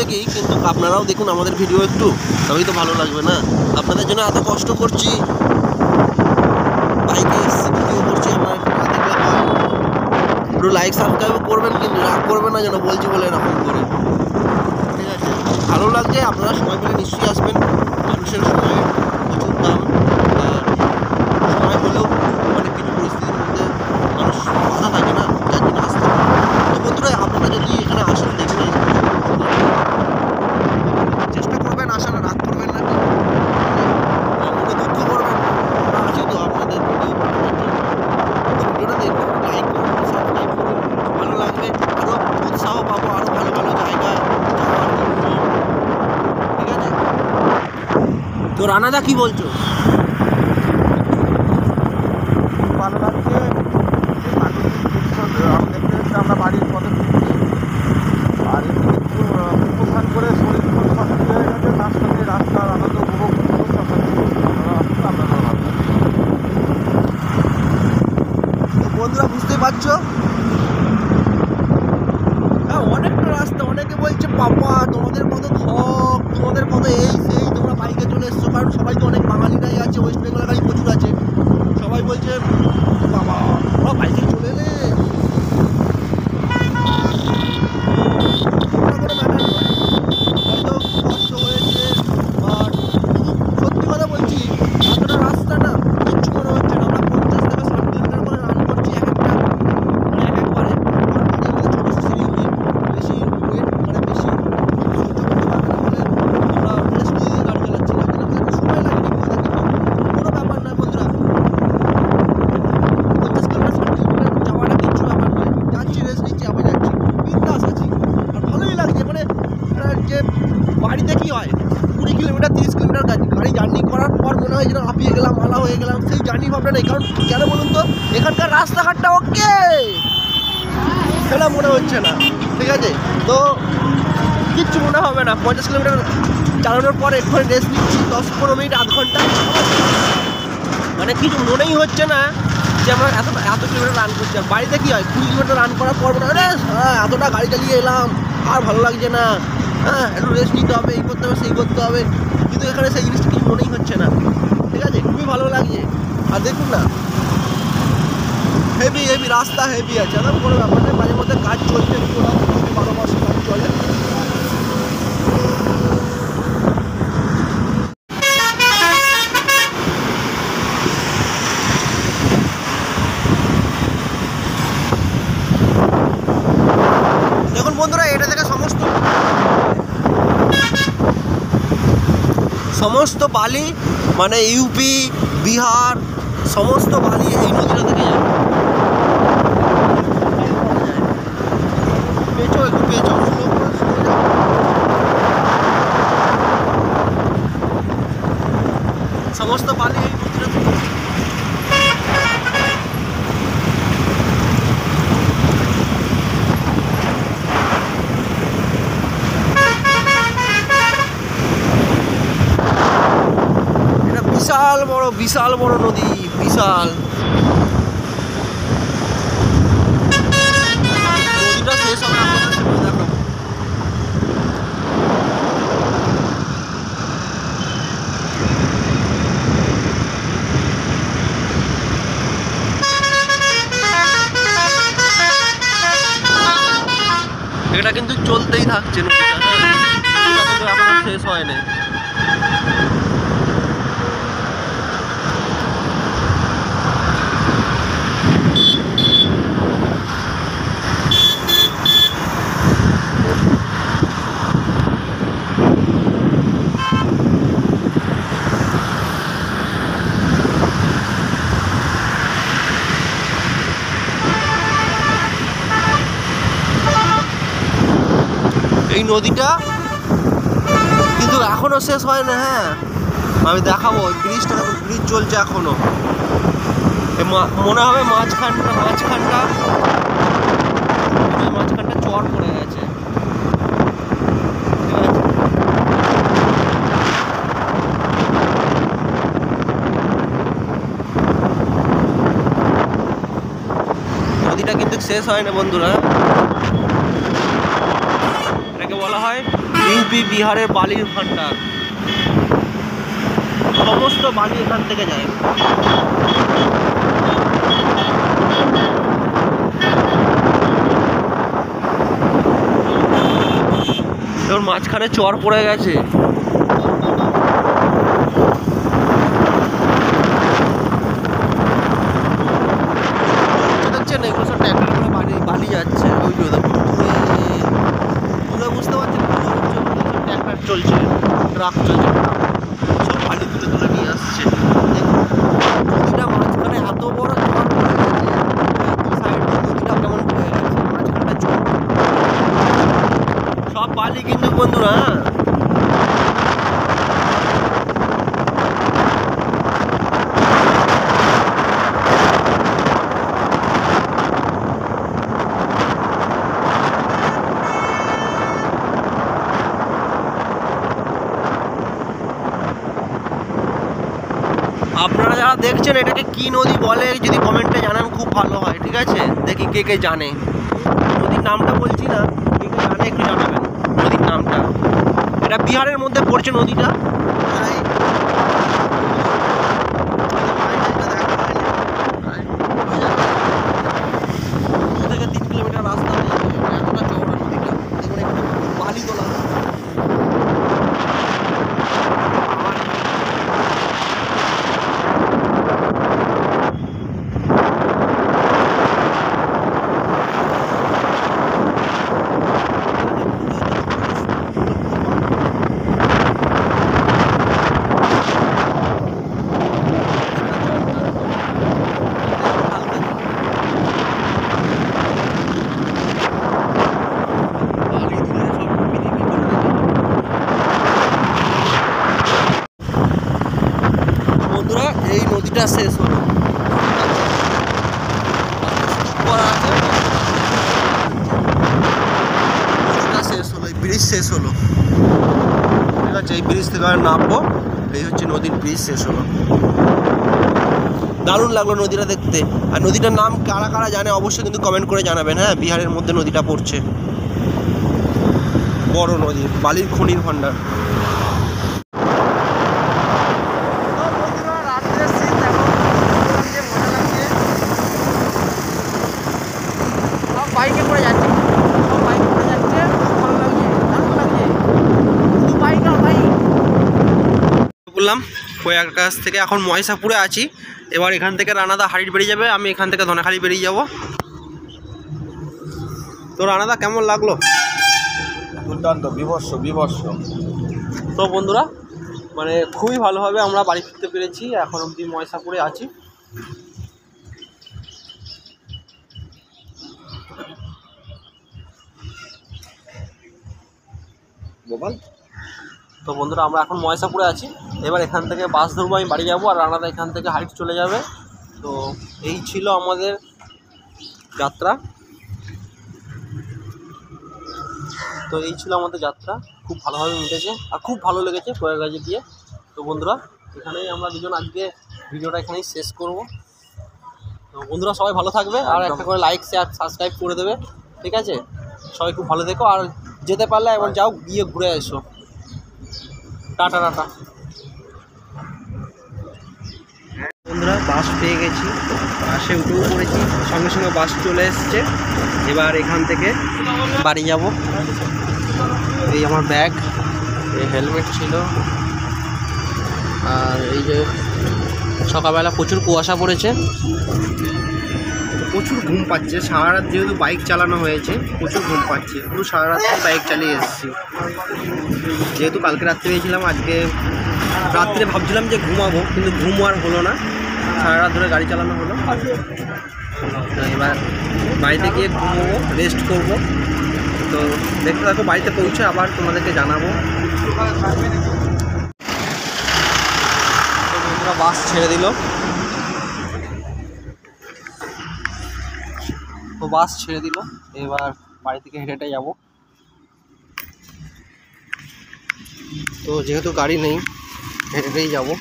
দেখি, কিন্তু আপনারাও দেখুন আমাদের ভিডিও একটু, তবেই তো ভালো লাগবে না। আপনাদের জন্য এত কষ্ট করছি, বাইকে ভিডিও করছি, আপনারা একটু না দেখলে হয়। একটু লাইক সাবস্ক্রাইব করবেন, কিন্তু রাগ করবেন না যেন বলছি বলে এরকম করে, ঠিক আছে? ভালো লাগছে, আপনারা সময় পেলে নিশ্চয়ই আসবেন। মানুষের সময় প্রচুর দাম, সময় হলেও অনেক কিছু পরিস্থিতির মধ্যে মানুষ কথা থাকে না, যার জন্য আসতে হবে। তো বন্ধুরা, আপনারা যদি এখানে আসেন, দেখবেন চেষ্টা করবেন আসার, রাগ করবেন না, মনে দুঃখ করবেন। আমরা আছি তো আপনাদের ভিডিও বানানোর জন্য। ভিডিওটা দেখুন, লাইক করুন, সাবস্ক্রাইব করুন, ভালো লাগবে। আরও উৎসাহ পাবো আরও ভালো ভালো জায়গায় যাওয়ার জন্য, ঠিক আছে? তো রানাদা কি বলছো? ভালো লাগছে। আমরা বাড়ির পথে ফিরছি, আর একটু উপস্থান করে শরীর সচেতন হয়ে গেছে, তার সাথে রাস্তার আনন্দ উপভোগ করতে তো বন্ধুরা, বুঝতে পারছো, হ্যাঁ, অনেকটা রাস্তা। অনেকে বলছে বাবা তোমাদের কত ধক, তোমাদের কত এই সেই, তোমরা বাইকে চলে এসছো। কারণ সবাই তো অনেক বাঙালিরাই আছে, ওয়েস্ট বেঙ্গলের গাড়ি প্রচুর আছে। সবাই বলছে বাবা তোমরা বাইকে চলে এলে। কোনো ম্যাটার নয়, হয়তো কষ্ট হয়েছে, বাট সত্যি কথা বলছি, এতটা রাস্তা না কিচ্ছু মনে হচ্ছে না। আমরা 50 থেকে 60 কিলোমিটার করে রান করছি এক একটা, মানে এক একবারে। কারণ গাড়ির মধ্যে ছোটো সিসি ইঞ্জিন, বেশি ওয়েট, মানে বেশি সহ্য করতে পারবে না বলে আমরা রেস্ট দিয়ে গাড়ি চালাচ্ছি। যার জন্য আমাদের সময় লাগেনি কোথাও কিন্তু কোনো ব্যাপার নয় বন্ধুরা। 50 কিলোমিটার 60 কিলোমিটার যাওয়াটা কিচ্ছু ব্যাপার নয়। যাচ্ছি, রেস্ট নিচ্ছি, আবার যাচ্ছি, বিন্দাস আছি। আর ভালোই লাগছে। মানে যে বাড়িতে কি হয়, 20 কিলোমিটার 30 কিলোমিটার গাড়ি জার্নি করার পর মনে হয় যেন হাঁপিয়ে গেলাম, মালা হয়ে গেলাম, সেই জার্নি ভাবনা নেই। কারণ কেন বলুন তো, এখানকার রাস্তাঘাটটা ওকে, সেটা মনে হচ্ছে না, ঠিক আছে? তো কিচ্ছু মনে হবে না। 50 কিলোমিটার চালানোর পর এক্ষুনি রেস্ট নিচ্ছি 10-15 মিনিট, আধ ঘন্টা, মানে কিছু মনেই হচ্ছে না যে আমরা এত কিলোমিটার রান করছি। আর বাড়িতে কি হয়, 20 কিলোমিটার রান করার পর মনে হয় এতটা গাড়ি চালিয়ে এলাম, আর ভালো লাগছে না, হ্যাঁ একটু রেস্ট নিতে হবে, এই করতে হবে সেই করতে হবে। কিন্তু এখানে সেই জিনিসটা কিছু মনেই হচ্ছে না, ঠিক আছে? খুবই ভালো লাগছে। আর দেখুন না, হেভি হেভি রাস্তা, হেভি আছে, কোনো ব্যাপার নেই। মাঝে মধ্যে কাজ চলছে, 12 মাস কাজ চলে। দেখুন বন্ধুরা, এটা থেকে সমস্ত বালি, মানে ইউপি, বিহার, সমস্ত বালি এই নদীটা থেকে যায়। পেঁচো, একটু পেঁচো, সমস্ত বালি এই নদীটা থেকে। বিশাল বড় নদী, বিশাল। নদীটা শেষ হবে আপনাদের সেটা দেখাবো। এটা কিন্তু চলতেই থাকছে নদীটা, হ্যাঁ, নদীটা কিন্তু এখনো শেষ হয়নি। এই নদীটা কিন্তু এখনো শেষ হয় না, হ্যাঁ, আমি দেখাবো। ব্রিজটা, ব্রিজ চলছে এখনো, মনে হবে মাঝখানটা চর পড়ে গেছে, ঠিক আছে? নদীটা কিন্তু শেষ হয় না বন্ধুরা। এটাকে বলা হয় ইউপি বিহারের বালির ভান্ডার, সমস্ত বালি এখান থেকে যায়। তোর মাঝখানে চর পড়ে গেছে। দেখছেন এগুলো সব ট্র্যাক্টর করে বালি যাচ্ছে। ওই পুরো বুঝতে পারছেন, ট্র্যাক্টর চলছে, ট্রাক চলছে, সব বালি তুলে তুলে নিয়ে আসছে। নদীটা মাঝখানে এত বড় চর পড়ে গেছে, সাইড দিয়ে নদীটা কেমন হয়ে গেছে, মাঝখানে চর, সব বালি কিন্তু বন্ধুরা। আপনারা যারা দেখছেন এটাকে কি নদী বলে যদি কমেন্টে জানান খুব ভালো হয়, ঠিক আছে? দেখি কে কে জানে। নদীর নামটা বলছি না, কে কে জানে একটু জানাবেন নদীর নামটা। এটা বিহারের মধ্যে পড়ছে নদীটা। দু থেকে 3 কিলোমিটার রাস্তা হয়ে যাবে, এতটা চওড়া নদীটা। দেখুন একটু বালি তোলা। বন্ধুরা এই নদীটা শেষ হলো, নদীটা শেষ হলো, এই ব্রিজ শেষ হলো, ঠিক আছে? এই ব্রিজ থেকে আর নামবো, এই হচ্ছে নদীর ব্রিজ শেষ হলো। দারুণ লাগলো নদীটা দেখতে। আর নদীটার নাম কারা কারা জানে অবশ্যই কিন্তু কমেন্ট করে জানাবেন। হ্যাঁ, বিহারের মধ্যে নদীটা পড়ছে, বড় নদী, বালির খনির ভান্ডার। বাইকে করে যাচ্ছে, বাইকে করে যাচ্ছে, ভালো লাগছে, দারুণ লাগছে। শুধু বাইক আর বাইক। বললাম কোয়ার কাছ থেকে এখন ময়সাপুরে আছি। এবার এখান থেকে রানাদা হাড়ির বেরিয়ে যাবে, আমি এখান থেকে ধনেখালি বেরিয়ে যাব। তো রানাদা কেমন লাগলো? দুর্দান্ত, বিভৎস বিভৎস। তো বন্ধুরা মানে খুবই ভালোভাবে আমরা বাড়ি ফিরতে পেরেছি। এখন অবধি ময়সাপুরে আছি। গোপাল, তো বন্ধুরা আমরা এখন ময়সাপুরে আছি। এবার এখান থেকে বাস ধরবো, আমি বাড়ি যাবো, আর রানাদা এখান থেকে হাইট চলে যাবে। তো এই ছিল আমাদের যাত্রা। খুব ভালোভাবে মিটেছে আর খুব ভালো লেগেছে প্রয়াগরাজে গিয়ে। তো বন্ধুরা এখানেই আমরা দুজন আজকে ভিডিওটা এখানেই শেষ করব। তো বন্ধুরা সবাই ভালো থাকবে, আর একটা করে লাইক শেয়ার সাবস্ক্রাইব করে দেবে, ঠিক আছে? সবাই খুব ভালো থেকো, আর যেতে পারলে একবার যাও, গিয়ে ঘুরে এসো। Tata tata. বন্ধুরা বাস পেয়ে গেছি, বাসে উঠেও পড়েছি, সঙ্গে সঙ্গে বাস চলে এসছে। এবার এখান থেকে বাড়ি যাব। এই আমার ব্যাগ, এই হেলমেট ছিল, আর এই যে সকালবেলা প্রচুর কুয়াশা পড়েছে, প্রচুর ঘুম পাচ্ছে। সারা রাত যেহেতু বাইক চালানো হয়েছে, প্রচুর ঘুম পাচ্ছে। পুরো সারা রাত বাইক চালিয়ে এসেছি, যেহেতু কালকে রাত্রে গিয়েছিলাম। আজকে রাত্রে ভাবছিলাম যে ঘুমাবো, কিন্তু ঘুম আর হলো না, সারা রাত ধরে গাড়ি চালানো হলো। তো এবার বাড়িতে গিয়ে ঘুমোবো, রেস্ট করব। তো দেখতে থাকো, বাড়িতে পৌঁছে আবার তোমাদেরকে জানাবো। তো বন্ধুরা বাস ছেড়ে দিল, এবার বাড়ি থেকে হেঁটে হেঁটে যাবো। তো যেহেতু গাড়ি নেই, হেঁটে হেঁটেই যাবো।